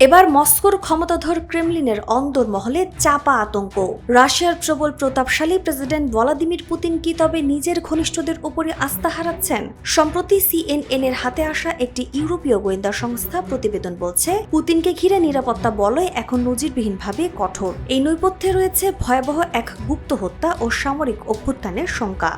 এবার মস্কোর ক্ষমতাধর ক্রেমলিনের অন্দরমহলে চাপা আতঙ্ক। রাশিয়ার প্রবল প্রতাপশালী প্রেসিডেন্ট ভ্লাদিমির পুতিন কি তবে নিজের ঘনিষ্ঠদের উপরে আস্থা হারাচ্ছেন? সম্প্রতি সিএনএন এর হাতে আসা একটি ইউরোপীয় গোয়েন্দা সংস্থা প্রতিবেদন বলছে, পুতিনকে ঘিরে নিরাপত্তা বলয় এখন নজিরবিহীনভাবে কঠোর। এই নৈপথ্যে রয়েছে ভয়াবহ এক গুপ্ত হত্যা ও সামরিক অভ্যুত্থানের শঙ্কা।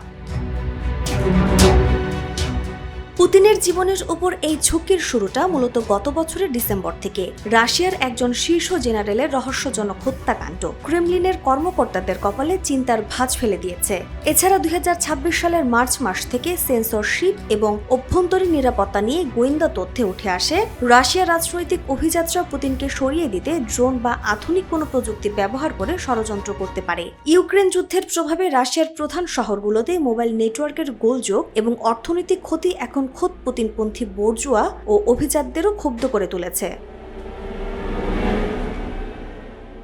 পুতিনের জীবনের উপর এই ঝুঁকির শুরুটা মূলত গত বছরের ডিসেম্বর থেকে। রাশিয়ার একজন শীর্ষ জেনারেলের রহস্যজনক হত্যাকাণ্ড ক্রেমলিনের কর্মকর্তাদের কপালে চিন্তার ভাঁজ ফেলে দিয়েছে। এছাড়া 2026 সালের মার্চ মাস থেকে সেন্সরশিপ এবং অভ্যন্তরীণ নিরাপত্তা নিয়ে গোয়েন্দা তথ্যে উঠে আসে, রাশিয়ার রাজনৈতিক অভিযাত্রা পুতিনকে সরিয়ে দিতে ড্রোন বা আধুনিক কোনো প্রযুক্তি ব্যবহার করে ষড়যন্ত্র করতে পারে। ইউক্রেন যুদ্ধের প্রভাবে রাশিয়ার প্রধান শহরগুলোতে মোবাইল নেটওয়ার্কের গোলযোগ এবং অর্থনৈতিক ক্ষতি এখন খোদ পুতিনপন্থী বর্জুয়া ও অভিজাতদেরও ক্ষুব্ধ করে তুলেছে।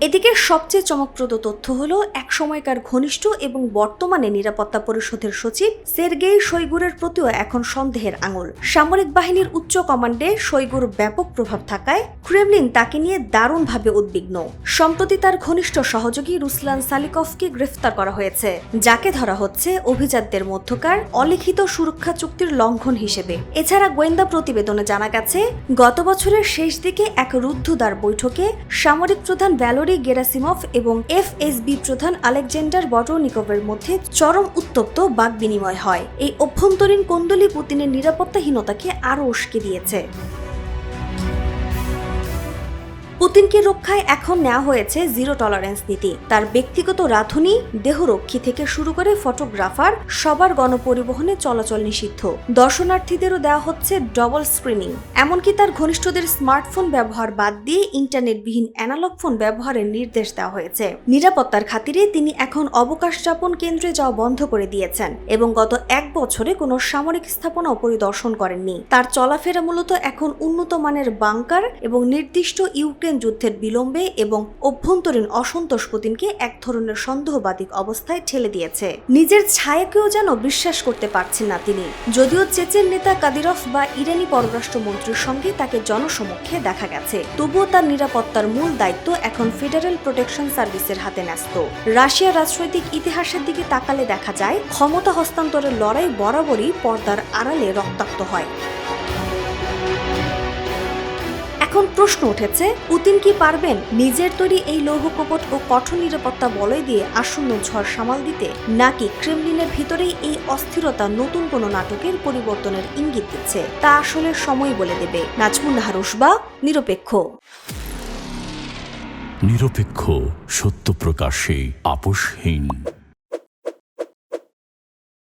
এদিকে সবচেয়ে চমকপ্রদ তথ্য হলো, এক সময়কার ঘনিষ্ঠ এবং বর্তমানে নিরাপত্তা পরিষদের সচিব সের্গেই শোইগুরের প্রতিও এখন সন্দেহের আঙুল। সামরিক বাহিনীর উচ্চ কমান্ডে শোইগুর ব্যাপক প্রভাব থাকায় ক্রেমলিন তাকে নিয়ে দারুণভাবে উদ্বিগ্ন। সম্প্রতি তার ঘনিষ্ঠ সহযোগী রুসলান সালিকভকে গ্রেফতার করা হয়েছে, যাকে ধরা হচ্ছে অভিজাতদের মধ্যকার অলিখিত সুরক্ষা চুক্তির লঙ্ঘন হিসেবে। এছাড়া গোয়েন্দা প্রতিবেদনে জানা গেছে, গত বছরের শেষ দিকে এক রুদ্ধদ্বার বৈঠকে সামরিক প্রধান ভ্যালোরি গেরাসিমভ এবং এফএসবি প্রধান আলেকজান্ডার বটরনিকভের মধ্যে চরম উত্তপ্ত বাকবিনিময় হয়। এই অভ্যন্তরীণ কোন্দলই পুতিনের নিরাপত্তাহীনতাকে আরও উস্কে দিয়েছে। পুতিনকে রক্ষায় এখন নেওয়া হয়েছে জিরো টলারেন্স নীতি। তার ব্যক্তিগত রাঁধুনি, দেহরক্ষী থেকে শুরু করে ফটোগ্রাফার, সবার গণপরিবহনে চলাচল নিষিদ্ধ। দর্শনার্থীদেরও দেওয়া হচ্ছে ডবল স্ক্রিনিং। এমনকি তার ঘনিষ্ঠদের স্মার্টফোন ব্যবহার বাদ দিয়ে ইন্টারনেটবিহীন অ্যানালগ ফোন ব্যবহারের নির্দেশ দেওয়া হয়েছে। নিরাপত্তার খাতিরে তিনি এখন অবকাশ যাপন কেন্দ্রে যাওয়া বন্ধ করে দিয়েছেন এবং গত এক বছরে কোনো সামরিক স্থাপনাও পরিদর্শন করেননি। তার চলাফেরা মূলত এখন উন্নত মানের বাংকার এবং নির্দিষ্ট ইউক্রেন যুদ্ধের বিলম্বে এবং অভ্যন্তরীণ অসন্তোষ পুতিনকে এক ধরনের সন্দেহবাদী অবস্থায় ঠেলে দিয়েছে। নিজের ছায়াকেও যেন বিশ্বাস করতে পারছেন না তিনি। যদিও চেচেন নেতা কাদিরভ বা ইরানি পররাষ্ট্রমন্ত্রীর সঙ্গে তাকে জনসমক্ষে দেখা গেছে, তবুও তার নিরাপত্তার মূল দায়িত্ব এখন ফেডারেল প্রোটেকশন সার্ভিসের হাতে ন্যস্ত। রাশিয়ার রাজনৈতিক ইতিহাসের দিকে তাকালে দেখা যায়, ক্ষমতা হস্তান্তরের লড়াই বরাবরই পর্দার আড়ালে রক্তাক্ত হয়। এখন প্রশ্ন উঠেছে, পুতিন কি পারবেন নিজের তৈরি এই লৌহকপট ও কঠোর নিরাপত্তা বলয় দিয়ে আসন্ন ঝড় সামাল দিতে, নাকি ক্রেমলিনের ভিতরেই এই অস্থিরতা নতুন কোনো নাটকের পরিবর্তনের ইঙ্গিত দিচ্ছে? তা আসলে সময় বলে দেবে। নাজমুন নাহার উসবা, নিরপেক্ষ। নিরপেক্ষ, সত্য প্রকাশে আপোষহীন।